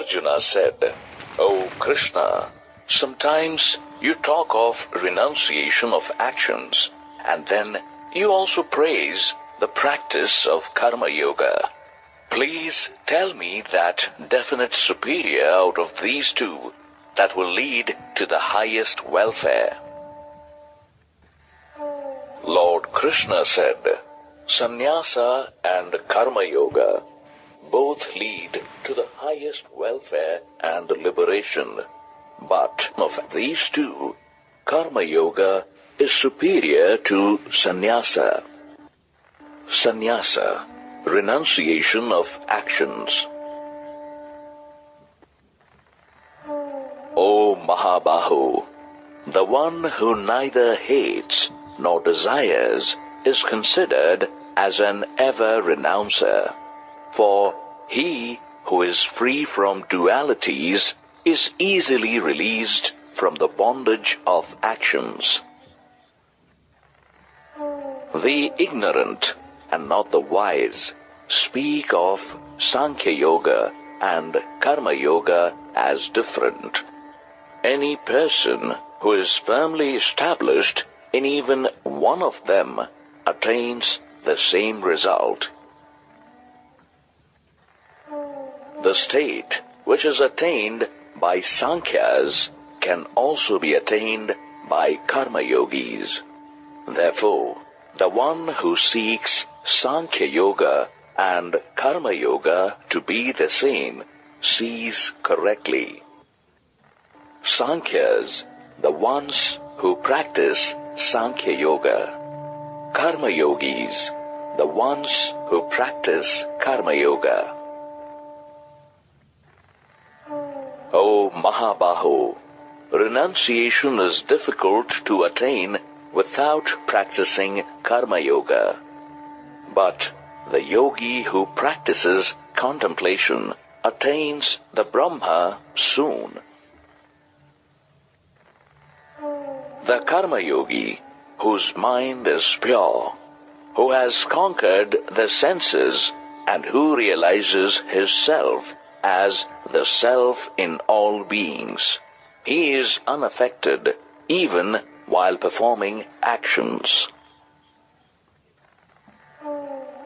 Arjuna said, "O Krishna, sometimes you talk of renunciation of actions, and then you also praise the practice of karma yoga. Please tell me that definite superior out of these two that will lead to the highest welfare." Lord Krishna said, "Sannyasa and karma yoga both lead to the highest welfare and liberation. But of these two, karma yoga is superior to sannyasa." Sannyasa, renunciation of actions. O Mahabahu, the one who neither hates nor desires is considered as an ever-renouncer, for he who is free from dualities is easily released from the bondage of actions. The ignorant and not the wise speak of Sankhya Yoga and Karma Yoga as different. Any person who is firmly established in even one of them attains the same result. The state which is attained by Sankhyas can also be attained by Karma Yogis. Therefore, the one who seeks Sankhya Yoga and Karma Yoga to be the same sees correctly. Sankhyas, the ones who practice Sankhya Yoga. Karma Yogis, the ones who practice Karma Yoga. O Mahabahu, renunciation is difficult to attain without practicing Karma Yoga. But the yogi who practices contemplation attains the Brahma soon. The Karma Yogi, whose mind is pure, who has conquered the senses, and who realizes his self as the self in all beings, he is unaffected even while performing actions.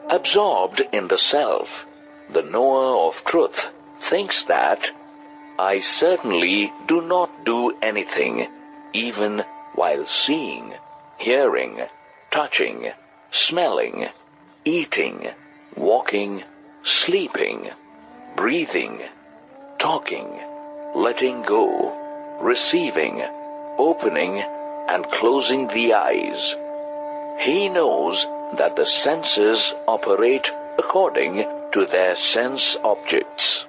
Absorbed in the self, the knower of truth thinks that, "I certainly do not do anything, even while seeing, hearing, touching, smelling, eating, walking, sleeping, breathing, talking, letting go, receiving, opening, and closing the eyes." He knows that the senses operate according to their sense objects.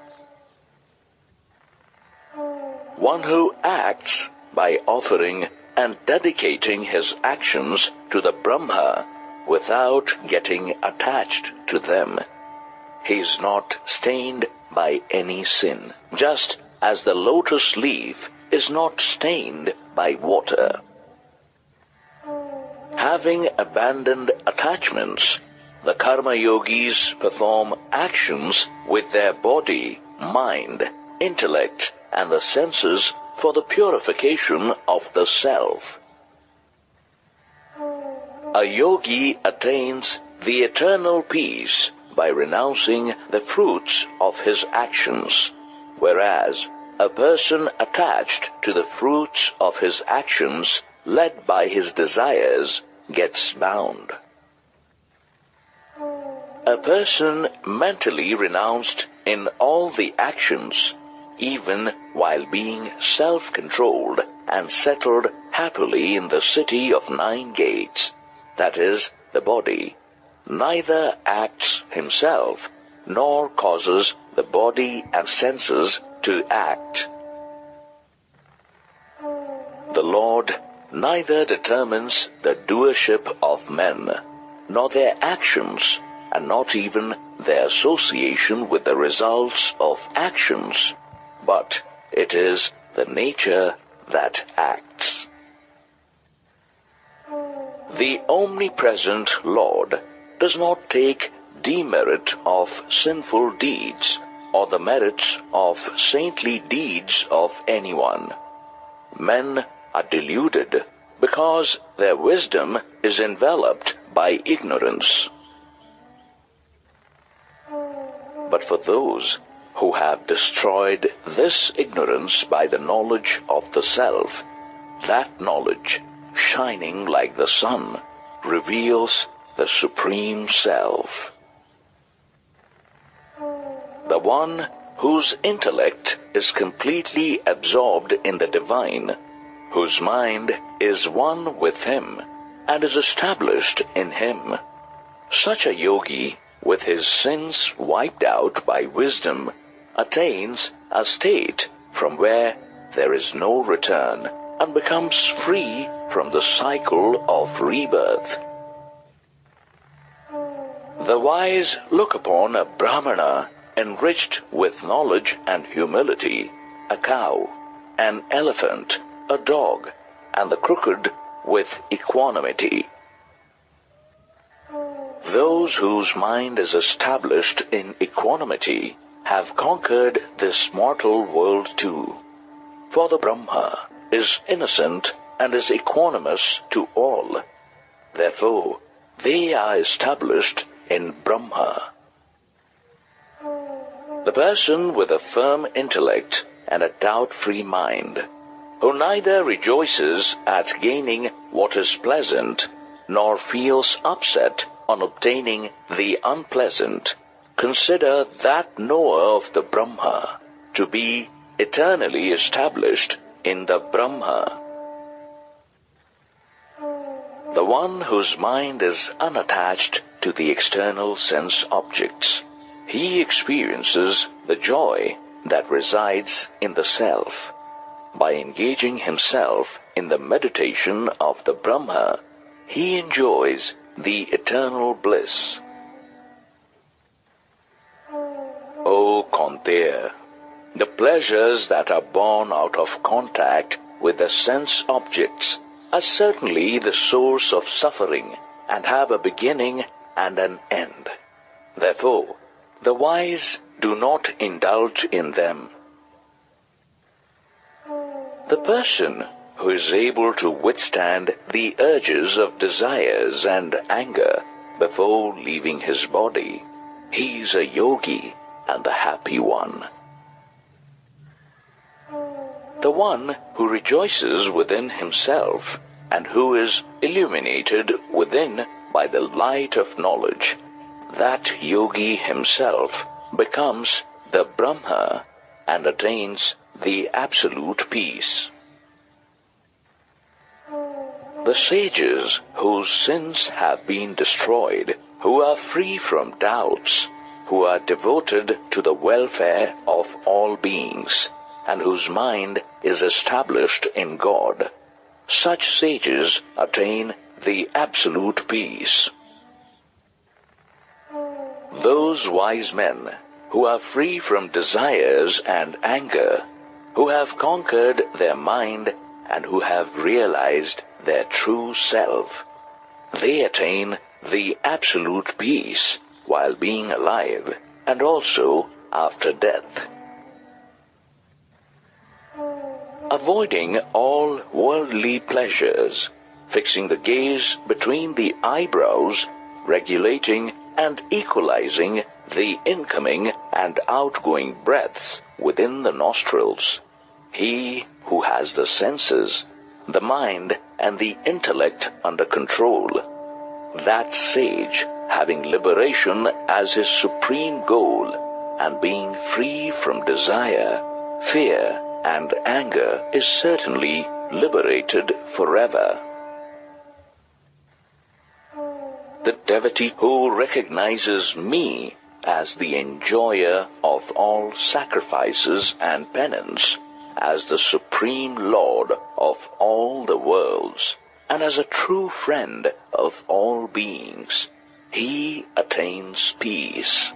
One who acts by offering and dedicating his actions to the Brahma without getting attached to them, he is not stained by any sin, just as the lotus leaf is not stained by water. Having abandoned attachments, the Karma Yogis perform actions with their body, mind, intellect, and the senses for the purification of the self. A yogi attains the eternal peace by renouncing the fruits of his actions, whereas a person attached to the fruits of his actions, led by his desires, gets bound. A person mentally renounced in all the actions, even while being self-controlled and settled happily in the city of 9 gates, that is, the body, neither acts himself nor causes the body and senses to act. The Lord neither determines the doership of men, nor their actions, and not even their association with the results of actions, but it is the nature that acts. The omnipresent Lord does not take demerit of sinful deeds or the merits of saintly deeds of anyone. Men are deluded because their wisdom is enveloped by ignorance. But for those who have destroyed this ignorance by the knowledge of the self, that knowledge, shining like the sun, reveals the Supreme Self. The one whose intellect is completely absorbed in the divine, whose mind is one with him and is established in him, such a yogi, with his sins wiped out by wisdom, attains a state from where there is no return and becomes free from the cycle of rebirth. The wise look upon a Brahmana enriched with knowledge and humility, a cow, an elephant, a dog, and the crooked with equanimity. Those whose mind is established in equanimity have conquered this mortal world too, for the Brahma is innocent and is equanimous to all. Therefore, they are established in Brahma. The person with a firm intellect and a doubt-free mind, who neither rejoices at gaining what is pleasant, nor feels upset on obtaining the unpleasant, consider that knower of the Brahma to be eternally established in the Brahma. The one whose mind is unattached to the external sense objects, he experiences the joy that resides in the self. By engaging himself in the meditation of the Brahma, he enjoys the eternal bliss. O Kaunteya, the pleasures that are born out of contact with the sense objects are certainly the source of suffering and have a beginning and an end. Therefore, the wise do not indulge in them. The person who is able to withstand the urges of desires and anger before leaving his body, he is a yogi and the happy one. The one who rejoices within himself and who is illuminated within by the light of knowledge, that yogi himself becomes the Brahma and attains the absolute peace. The sages whose sins have been destroyed, who are free from doubts, who are devoted to the welfare of all beings, and whose mind is established in God, such sages attain the absolute peace. Those wise men who are free from desires and anger, who have conquered their mind and who have realized their true self, they attain the absolute peace while being alive and also after death. Avoiding all worldly pleasures, fixing the gaze between the eyebrows, regulating and equalizing the incoming and outgoing breaths within the nostrils, he who has the senses, the mind, and the intellect under control, that sage, having liberation as his supreme goal, and being free from desire, fear, and anger, is certainly liberated forever. The devotee who recognizes me as the enjoyer of all sacrifices and penance, as the supreme Lord of all the worlds, and as a true friend of all beings, he attains peace.